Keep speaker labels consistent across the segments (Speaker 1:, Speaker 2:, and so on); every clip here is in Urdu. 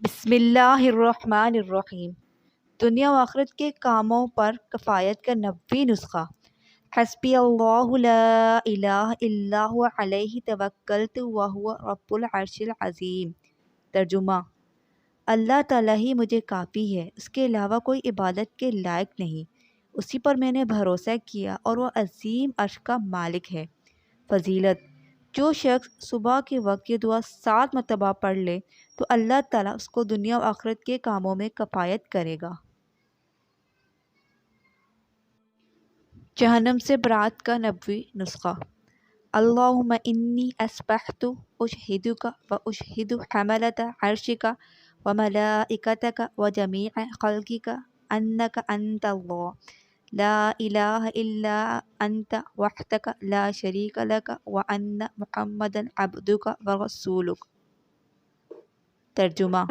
Speaker 1: بسم اللہ الرحمن الرحیم۔ دنیا و آخرت کے کاموں پر کفایت کا 90 نسخہ۔ حسبی اللہ لا الہ الا هو علیہ توکلت وہو رب العرش العظیم۔ ترجمہ: اللہ تعالیٰ ہی مجھے کافی ہے، اس کے علاوہ کوئی عبادت کے لائق نہیں، اسی پر میں نے بھروسہ کیا اور وہ عظیم عرش کا مالک ہے۔ فضیلت: جو شخص صبح کے وقت یہ دعا 7 مرتبہ پڑھ لے تو اللہ تعالیٰ اس کو دنیا و آخرت کے کاموں میں کفایت کرے گا۔ جہنم سے برات کا 90 نسخہ۔ اللہم انی اصبحت اشہدک و اشہد حملۃ عرشک و ملائکتک و جمیع خلقک انک انت اللہ لا الہ الا انت وحدک لا شریک لک و ان محمدا عبدک و رسولک۔ ترجمہ: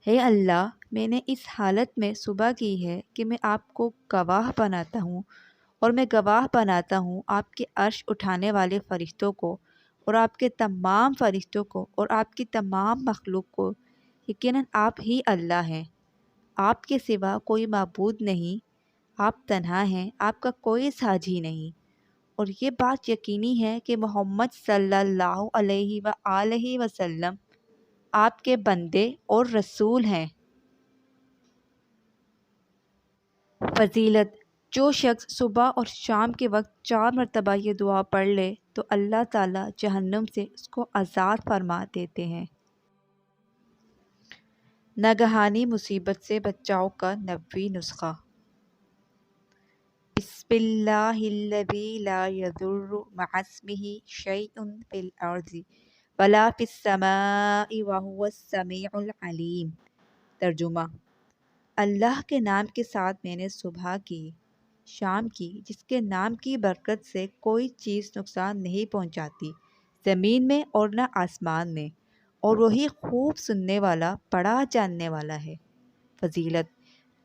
Speaker 1: ہے اللہ، میں نے اس حالت میں صبح کی ہے کہ میں آپ کو گواہ بناتا ہوں، اور میں گواہ بناتا ہوں آپ کے عرش اٹھانے والے فرشتوں کو اور آپ کے تمام فرشتوں کو اور آپ کی تمام مخلوق کو، یقیناً آپ ہی اللہ ہیں، آپ کے سوا کوئی معبود نہیں، آپ تنہا ہیں، آپ کا کوئی ساجی نہیں، اور یہ بات یقینی ہے کہ محمد صلی اللہ علیہ وآلہ وسلم آپ کے بندے اور رسول ہیں۔ فضیلت: جو شخص صبح اور شام کے وقت 4 مرتبہ یہ دعا پڑھ لے تو اللہ تعالیٰ جہنم سے اس کو آزاد فرما دیتے ہیں۔ ناگہانی مصیبت سے بچاؤ کا 90 نسخہ۔ بسم اللہ الذی لا یضر مع اسمہ شیء فی الارض ولا فی السماء وہو السمیع العلیم۔ ترجمہ: اللہ کے نام کے ساتھ میں نے صبح کی، شام کی، جس کے نام کی برکت سے کوئی چیز نقصان نہیں پہنچاتی زمین میں اور نہ آسمان میں، اور وہی خوب سننے والا، بڑا جاننے والا ہے۔ فضیلت: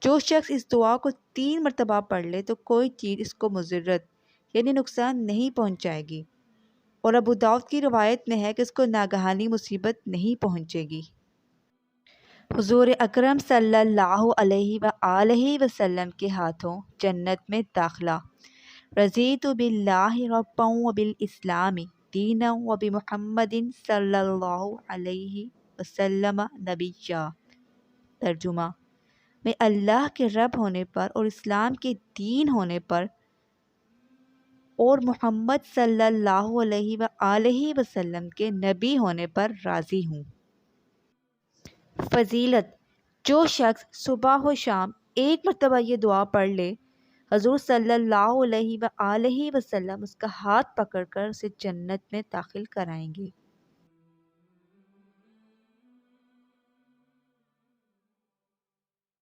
Speaker 1: جو شخص اس دعا کو 3 مرتبہ پڑھ لے تو کوئی چیز اس کو مضرت یعنی نقصان نہیں پہنچائے گی، اور ابو داؤد کی روایت میں ہے کہ اس کو ناگہانی مصیبت نہیں پہنچے گی۔ حضور اکرم صلی اللہ علیہ وآلہ وسلم کے ہاتھوں جنت میں داخلہ۔ رضیت باللہ ربا وبالاسلام دینا وبمحمد صلی اللہ علیہ وسلم نبیا۔ ترجمہ: میں اللہ کے رب ہونے پر اور اسلام کے دین ہونے پر اور محمد صلی اللہ علیہ وآلہ وسلم کے نبی ہونے پر راضی ہوں۔ فضیلت: جو شخص صبح و شام 1 مرتبہ یہ دعا پڑھ لے، حضور صلی اللہ علیہ وآلہ وسلم اس کا ہاتھ پکڑ کر اسے جنت میں داخل کرائیں گے۔